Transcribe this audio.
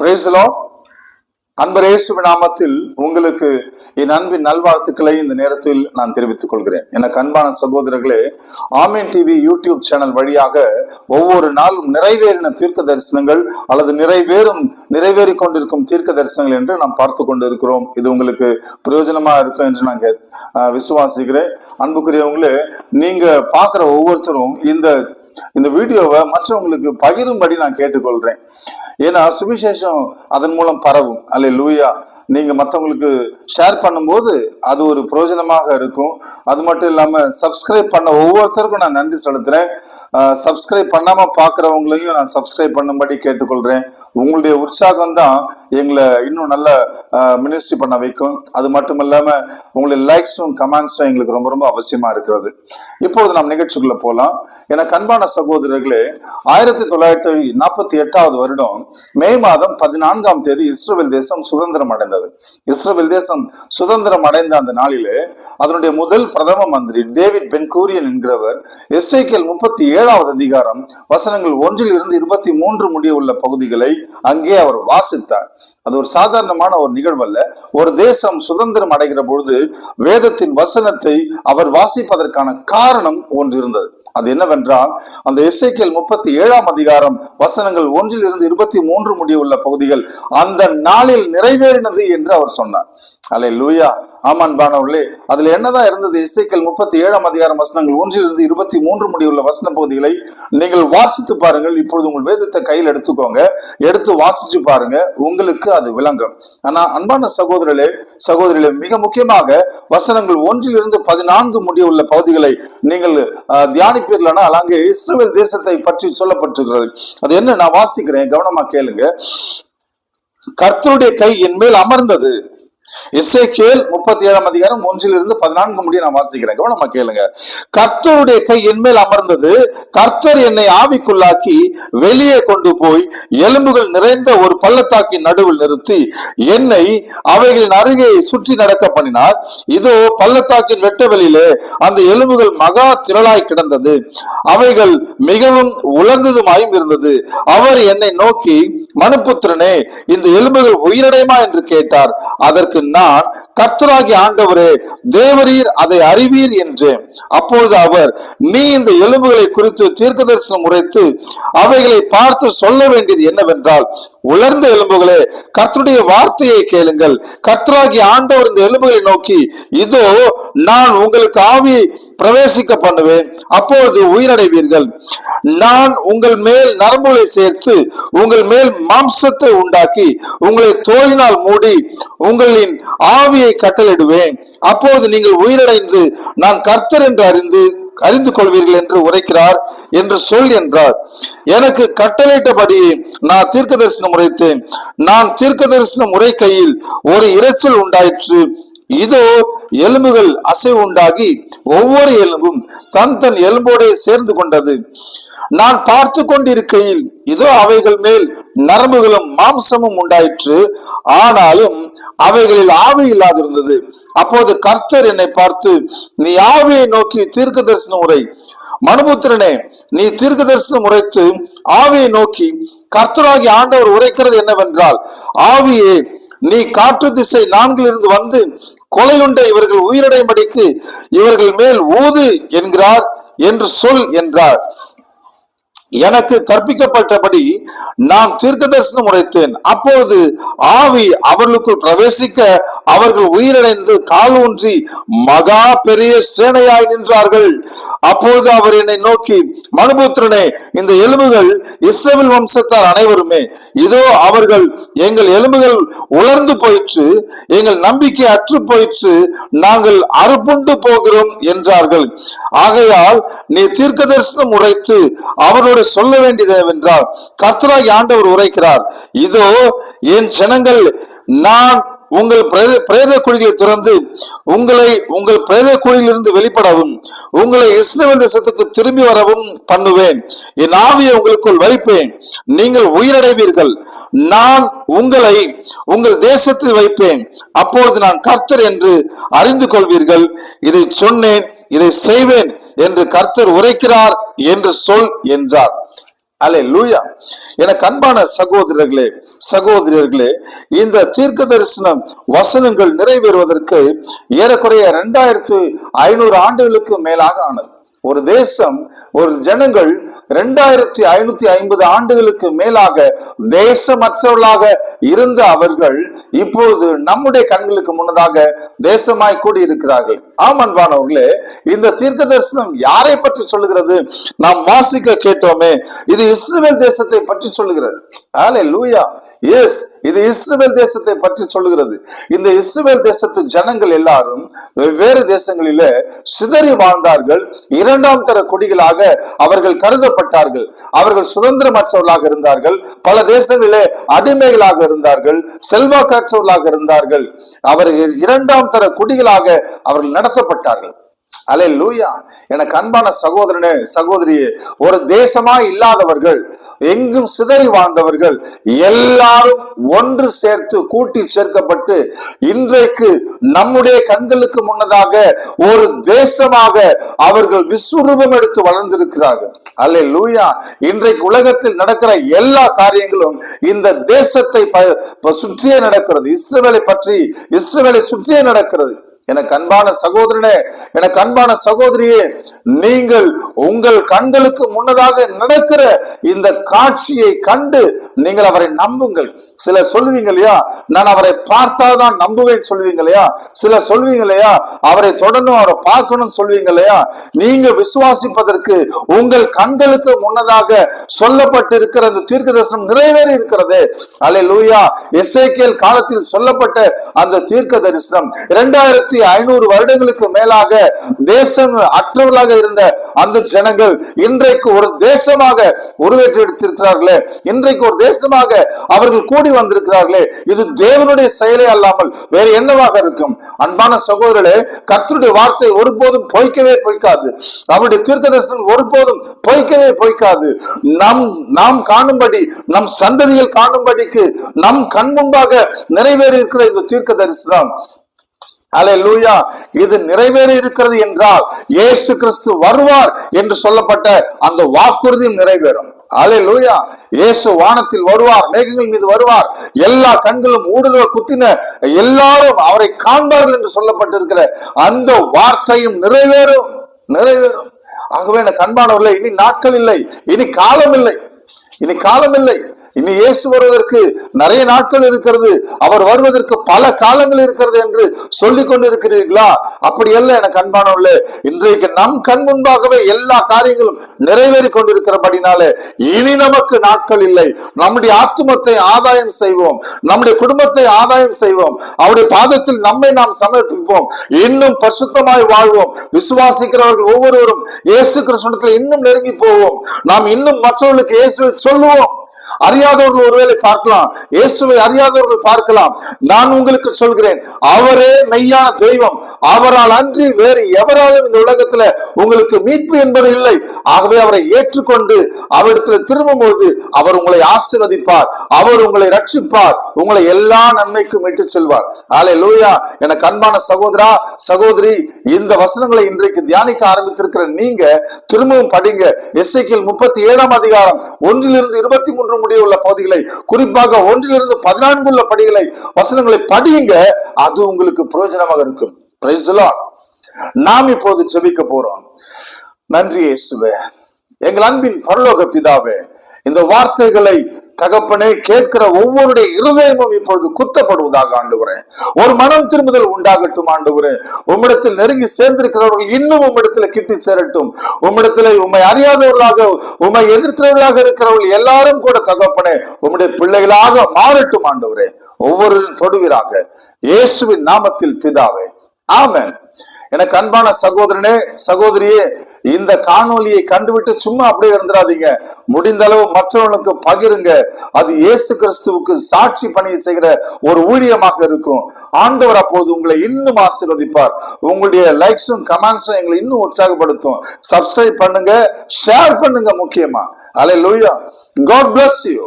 Praise the Lord. அன்பர் இயேசுவின் நாமத்தில் உங்களுக்கு என் அன்பின் நல்வாழ்த்துக்களை இந்த நேரத்தில் நான் தெரிவித்துக் கொள்கிறேன். எனக்கு அன்பான சகோதரர்களே, ஆமீன் டிவி யூடியூப் சேனல் வழியாக ஒவ்வொரு நாளும் நிறைவேறின தீர்க்க தரிசனங்கள் அல்லது நிறைவேறி கொண்டிருக்கும் தீர்க்க தரிசனங்கள் என்று நாம் பார்த்து கொண்டு இருக்கிறோம். இது உங்களுக்கு பிரயோஜனமா இருக்கும் என்று நான் விசுவாசிக்கிறேன். அன்புக்குரியவங்களே, நீங்க பார்க்கிற ஒவ்வொருத்தரும் இந்த வீடியோவை மற்றவங்களுக்கு பகிரும்படி நான் கேட்டுக்கொள்றேன். ஏன்னா சுவிசேஷம் அதன் மூலம் பரவும். அல்லேலூயா. நீங்க மற்றவங்களுக்கு ஷேர் பண்ணும்போது அது ஒரு பிரயோஜனமாக இருக்கும். அது மட்டும் இல்லாம சப்ஸ்கிரைப் பண்ண ஒவ்வொருத்தருக்கும் நான் நன்றி செலுத்துறேன். சப்ஸ்கிரைப் பண்ணாம பாக்குறவங்களையும் நான் சப்ஸ்கிரைப் பண்ணும்படி கேட்டுக்கொள்றேன். உங்களுடைய உற்சாகம் தான் எங்களை இன்னும் நல்ல மினிஸ்ட்ரி பண்ண வைக்கும். அது மட்டும் இல்லாம உங்களுடைய லைக்ஸும் கமெண்ட்ஸும் எங்களுக்கு ரொம்ப ரொம்ப அவசியமா இருக்கிறது. இப்பொழுது நாம் நிகழ்ச்சிக்குள்ள போலாம். எனக்கு அன்பான சகோதரர்களே, 1948 வருடம் மே மாதம் 14ஆம் தேதி இஸ்ரவேல் தேசம் சுதந்திரம் அடைந்தது. இஸ்ரவேல் தேசம் சுதந்திரம் அடைந்த அந்த நாளிலே அதனுடைய முதல் பிரதம மந்திரி டேவிட் பென் கூரியன் என்கிறவர் எசேக்கியேல் 37வது அதிகாரம் வசனங்கள் 1 to 23 முடிய உள்ள பகுதிகளை அங்கே அவர் வாசித்தார். அது ஒரு சாதாரணமான ஒரு நிகழ்வு அல்ல. ஒரு தேசம் சுதந்திரம் அடைகிற பொழுது வேதத்தின் வசனத்தை அவர் வாசிப்பதற்கான காரணம் ஒன்று இருந்தது. அது என்னவென்றால், அந்த எசேக்கியேல் 37ஆம் அதிகாரம் வசனங்கள் 1 to 23 முடிய உள்ள பகுதிகள் அந்த நாளில் நிறைவேறினது என்று அவர் சொன்னார். அல்லேலூயா. ஆமான் பானவர்களே, அதுல என்னதான் இருந்தது? எசேக்கியேல் 37ஆம் அதிகாரம் வசனங்கள் 1 to 23 முடிய உள்ள வசன பகுதிகளை நீங்கள் வாசித்து பாருங்கள். இப்பொழுது உங்கள் வேதத்தை கையில் எடுத்துக்கோங்க, எடுத்து வாசிச்சு பாருங்க, உங்களுக்கு அது விளங்கும். ஆனா அன்பான சகோதரிகளே, மிக முக்கியமாக வசனங்கள் 1 to 14 முடிய உள்ள பகுதிகளை நீங்கள் தியானிப்பீர்களானா அங்கே இஸ்ரவேல் தேசத்தை பற்றி சொல்லப்பட்டிருக்கிறது. அது என்ன? நான் வாசிக்கிறேன், கவனமா கேளுங்க. கர்த்தருடைய கை என் மேல் அமர்ந்தது. எசேக்கியேல் 37ஆம் அதிகாரம் 1 to 14 முடிய நான் வாசிக்கிறேன், கவனமா கேளுங்க. கர்த்தருடைய கை என் மேல் அமர்ந்தது. கர்த்தர் என்னை ஆவிக்குள்ளாக்கி வெளியே கொண்டு போய் எலும்புகள் நிறைந்த ஒரு பள்ளத்தாக்கின் நடுவில் நிறுத்தி என்னை அவைகளின் அருகே சுற்றி நடக்க பண்ணினார். இதோ பள்ளத்தாக்கின் வெட்டவெளியிலே அந்த எலும்புகள் மகா திரளாய் கிடந்தது. அவைகள் மிகவும் உலர்ந்ததுமாயும் இருந்தது. அவர் என்னை நோக்கி, மனுபுத்திரனே, இந்த எலும்புகள் உயிரடையுமா என்று கேட்டார். அதற்கு நான், கர்த்தராகிய ஆண்டவரே, தேவரீர் அதை அறிவீர் என்றேன். அப்பொழுது அவர், நீ இந்த எலும்புகளை குறித்து தீர்க்க தரிசனம் உரைத்து அவைகளை பார்த்து சொல்ல வேண்டியது என்னவென்றால், உலர்ந்த எலும்புகளே, கர்த்தருடைய வார்த்தையை கேளுங்கள். கர்த்தராகிய ஆண்டவர் இந்த எலும்புகளை நோக்கி, இதோ நான் உங்களுக்கு ஆவியை பிரவேசிக்க பண்ணுவேன், அப்பொழுது உயிரடைவீர்கள். நான் உங்கள் மேல் நரம்புகளை சேர்த்து உங்கள் மேல் மாம்சத்தை உண்டாக்கி உங்களை தோலினால் மூடி உங்களின் ஆவியை கட்டளிடுவேன். அப்பொழுது நீங்கள் உயிரடைந்து நான் கர்த்தர் என்று அறிந்து கொள்வீர்கள் என்று உரைக்கிறார் என்று சொல் என்றார். எனக்கு கட்டளையிட்டபடி நான் தீர்க்க தரிசனம் உரைத்தேன். நான் தீர்க்க தரிசனம் உரைக்கையில் ஒரு இரைச்சல் உண்டாயிற்று. இதோ எலும்புகள் அசைவு உண்டாகி ஒவ்வொரு எலும்பும் தன் எலும்போடு சேர்ந்து கொண்டது. நான் பார்த்து கொண்டிருக்கையில் இதோ அவைகள் மேல் நரம்புகளும் மாம்சமும் உண்டாயிற்று, ஆனாலும் அவைகளில் ஆவி இல்லாதிருந்தது. அப்போது கர்த்தர் என்னை பார்த்து, நீ ஆவியை நோக்கி தீர்க்க தரிசனம் உரை. மனுபுத்திரனே, நீ தீர்க்க தரிசனம் உரைத்து ஆவியை நோக்கி கர்த்தராகிய ஆண்டவர் உரைக்கிறது என்னவென்றால், ஆவியே, நீ காற்று திசை 4 வந்து கொலையுண்ட இவர்கள் உயிரடையும்படிக்கு இவர்கள் மேல் ஊது என்கிறார் என்று சொல் என்றார். எனக்கு கற்பிக்கப்பட்டபடி நான் தீர்க்க தரிசனம் உரைத்தேன். அப்போது ஆவி அவர்களுக்குள் பிரவேசிக்க அவர்கள் உயிரடைந்து கால் ஊன்றி மகா பெரிய சேனையாய் நின்றார்கள். அப்பொழுது அவர் என்னை நோக்கி, மனுபுத்திரனே, இந்த எலும்புகள் இஸ்ரவேல் வம்சத்தார் அனைவருமே. இதோ அவர்கள், எங்கள் எலும்புகள் உலர்ந்து போயிற்று, எங்கள் நம்பிக்கை அற்று போயிற்று, நாங்கள் அறுப்புண்டு போகிறோம் என்றார்கள். ஆகையால் நீ தீர்க்க தரிசனம் உரைத்து அவருடைய சொல்ல வேண்டியது என்றால், கர்த்தராகிய ஆண்டவர் உரைக்கிறார், இதோ என் ஜனங்கள், நான் உங்கள் பிரேத குழிகளை திறந்து உங்களை உங்கள் பிரேத குழியிலிருந்து வெளிப்படவும் உங்களை இஸ்ரவேல் தேசத்துக்கு திரும்பி வரவும் பண்ணுவேன். என் ஆவியை உங்களுக்குள் வைப்பேன், நீங்கள் உயிரடைவீர்கள். நான் உங்களை உங்கள் தேசத்தில் வைப்பேன். அப்பொழுது நான் கர்த்தர் என்று அறிந்து கொள்வீர்கள். இதை சொன்னேன், இதை செய்வேன் என்று கர்த்தர் உரைக்கிறார் என்று சொல் என்றார். அல்லேலூயா. எனக்கு அன்பான சகோதரர்களே சகோதரியர்களே, இந்த தீர்க்க தரிசனம் வசனங்கள் நிறைவேறுவதற்கு ஏறக்குறைய 2500 ஆண்டுகளுக்கு மேலாக ஆனது. ஒரு தேசம், ஒரு ஜனங்கள் 2550 ஆண்டுகளுக்கு மேலாக தேசமற்றவர்களாக இருந்த அவர்கள் இப்பொழுது நம்முடைய கண்களுக்கு முன்னதாக தேசமாய் கூடி இருக்கிறார்கள். ஆம் அன்பானவர்களே, இந்த தீர்க்க தரிசனம் யாரை பற்றி சொல்லுகிறது? நாம் வாசிக்க கேட்டோமே, இது இஸ்ரவேல் தேசத்தை பற்றி சொல்லுகிறது. அல்லேலூயா. எஸ், இது இஸ்ரவேல் தேசத்தை பற்றி சொல்லுகிறது. இந்த இஸ்ரவேல் தேசத்து ஜனங்கள் எல்லாரும் வெவ்வேறு தேசங்களிலே சிதறி வாழ்ந்தார்கள். இரண்டாம் தர குடிகளாக அவர்கள் கருதப்பட்டார்கள். அவர்கள் சுதந்திரமற்றவர்களாக இருந்தார்கள். பல தேசங்களிலே அடிமைகளாக இருந்தார்கள். செல்வாக்கற்றவர்களாக இருந்தார்கள். அவர்கள் இரண்டாம் தர குடிகளாக அவர்கள் நடத்தப்பட்டார்கள். அல்லேலூயா. எனக்கு அன்பான சகோதரனே சகோதரியே, ஒரு தேசமா இல்லாதவர்கள், எங்கும் சிதறி வாழ்ந்தவர்கள் எல்லாரும் ஒன்று சேர்த்து கூட்டி சேர்க்கப்பட்டு இன்றைக்கு நம்முடைய கண்களுக்கு முன்னதாக ஒரு தேசமாக அவர்கள் விஸ்வரூபம் எடுத்து வளர்ந்திருக்கிறார்கள். அல்லேலூயா. இன்றைக்கு உலகத்தில் நடக்கிற எல்லா காரியங்களும் இந்த தேசத்தை சுற்றியே நடக்கிறது. இஸ்ரவேலை பற்றி, இஸ்ரவேலை சுற்றியே நடக்கிறது. எனக்கு அன்பான சகோதரனே, எனக்கு அன்பான சகோதரியே, நீங்கள் உங்கள் கண்களுக்கு முன்னதாக நடக்கிற இந்த காட்சியை கண்டு நீங்கள் அவரை நம்புங்கள். சில சொல்லுவீங்க இல்லையா, நான் அவரை பார்த்தாதான் நம்புவேன் சொல்லுவீங்க இல்லையா. சில சொல்லுவீங்க இல்லையா, அவரை தொடர்ந்து அவரை பார்க்கணும் சொல்லுவீங்க இல்லையா. நீங்க விசுவாசிப்பதற்கு உங்கள் கண்களுக்கு முன்னதாக சொல்லப்பட்டிருக்கிற இந்த தீர்க்க தரிசனம் நிறைவேறி இருக்கிறது. அல்லேலூயா. எசேக்கியேல் காலத்தில் சொல்லப்பட்ட அந்த தீர்க்க தரிசனம் 2500 வருடங்களுக்கு மேலாக தேசம் அற்றவர்களாக இருந்த அந்த ஜனங்கள் இன்றைக்கு ஒரு தேசமாக உருவேற்றி எடுத்திருக்கிறார்களே, இன்றைக்கு ஒரு தேசமாக அவர்கள் கூடி வந்திருக்கிறார்களே, இது தேவனுடைய செயலே அல்லாமல் வேறு என்னவாக இருக்கும்? அன்பான சகோதரர்களே, கர்த்தருடைய வார்த்தை ஒருபோதும் பொய்க்கவே பொய்க்காது. அவருடைய தீர்க்க தரிசனம் ஒருபோதும் பொய்க்கவே பொய்க்காது. நாம் காணும்படி, நம் சந்ததிகள் காணும்படிக்கு நம் கண் முன்பாக நிறைவேறி இருக்கிற இந்த தீர்க்க தரிசனம், அல்லேலூயா, இது நிறைவேறி இருக்கிறது என்றால் இயேசு கிறிஸ்து வருவார் என்று சொல்லப்பட்ட அந்த வாக்குறுதியும் நிறைவேறும். அல்லேலூயா. இயேசு வானத்தில் வருவார், மேகங்கள் மீது வருவார், எல்லா கண்களும் ஊடுருவ குத்தின எல்லாரும் அவரை காண்பார்கள் என்று சொல்லப்பட்டிருக்கிற அந்த வார்த்தையும் நிறைவேறும், நிறைவேறும். ஆகவே எனக்கு அன்பானவர்களே, இனி நாட்கள் இல்லை, இனி காலம் இல்லை, இனி காலம் இல்லை. இனி இயேசு வருவதற்கு நிறைய நாட்கள் இருக்கிறது, அவர் வருவதற்கு பல காலங்கள் இருக்கிறது என்று சொல்லிக் கொண்டிருக்கிறீர்களா? அப்படி அல்ல எனக்கு அன்பானவர்களே. இன்றைக்கு நம் கண் முன்பாகவே எல்லா காரியங்களும் நிறைவேறி கொண்டிருக்கிறபடினாலே இனி நமக்கு நாட்கள் இல்லை. நம்முடைய ஆத்துமத்தை ஆதாயம் செய்வோம், நம்முடைய குடும்பத்தை ஆதாயம் செய்வோம், அவருடைய பாதத்தில் நம்மை நாம் சமர்ப்பிப்போம், இன்னும் பரிசுத்தமாய் வாழ்வோம். விசுவாசிக்கிறவர்கள் ஒவ்வொருவரும் இயேசு கிறிஸ்துவிடத்தில் இன்னும் நெருங்கி போவோம். நாம் இன்னும் மற்றவர்களுக்கு இயேசுவை சொல்லுவோம். அறியாதவர்கள் ஒருவேளை பார்க்கலாம், இயேசுவை அறியாதவர்கள் பார்க்கலாம். நான் உங்களுக்கு சொல்கிறேன், அவரே மெய்யான தெய்வம். அவரால் அன்றி வேறு எவராலும் இந்த உலகத்துல உங்களுக்கு மீட்பு என்பது இல்லை. ஆகவே அவரை ஏற்றுக்கொண்டு அவரிடத்துல திரும்பும் பொழுது அவர் உங்களை ஆசீர்வதிப்பார், அவர் உங்களை ரட்சிப்பார், உங்களை எல்லா நன்மைக்கும் மீட்டு செல்வார். அல்லேலூயா. எனக்கு அன்பான சகோதரா சகோதரி, இந்த வசனங்களை இன்றைக்கு தியானிக்க ஆரம்பித்திருக்கிற நீங்க திரும்பவும் படிங்க. எசேக்கியேல் 37ஆம் அதிகாரம் 1 to 23 முடிய உள்ள பகுதிகளை, குறிப்பாக 1 to 14 உள்ள படிகளை, வசனங்களை படியுங்க. அது உங்களுக்கு பிரயோஜனமாக இருக்கும். Praise the Lord. நாம் இப்போது ஜெபிக்க போறோம். நன்றி இயேசுவே, எங்கள் அன்பின் பரலோக பிதாவே, இந்த வார்த்தைகளை தகப்பனே கேட்கிற ஒவ்வொருடைய இருதயமும் இப்பொழுது குத்தப்படுவதாக ஆண்டவரே. ஒரு மனம் திரும்புதல் உண்டாகட்டும் ஆண்டவரே. உம்மிடத்தில் நெருங்கி சேர்ந்திருக்கிறவர்கள் இன்னும் உம்மிடத்தில் கிட்டி சேரட்டும். உம்மிடத்தில் உம்மை அறியாதவர்களாக, உம்மை எதிர்க்கிறவர்களாக இருக்கிறவர்கள் எல்லாரும் கூட தகப்பனே உம்முடைய பிள்ளைகளாக மாறட்டும் ஆண்டவரே. ஒவ்வொருவரும் தொடுவீராக, இயேசுவின் நாமத்தில் பிதாவே, ஆமென். எனக்கு அன்பான சகோதரனே சகோதரியே, இந்த காணொலியை கண்டுவிட்டு சும்மா அப்படியே இருந்துடாதீங்க. முடிந்த அளவு மற்றவர்களுக்கு பகிருங்க. அது இயேசு கிறிஸ்துவுக்கு சாட்சி பணியை செய்கிற ஒரு ஊழியமாக இருக்கும். ஆண்டவர் அப்போது உங்களை இன்னும் ஆசீர்வதிப்பார். உங்களுடைய லைக்ஸும் கமெண்ட்ஸும் எங்களை இன்னும் உற்சாகப்படுத்தும். சப்ஸ்கிரைப் பண்ணுங்க, ஷேர் பண்ணுங்க. முக்கியமா அல்லேலூயா. God bless you.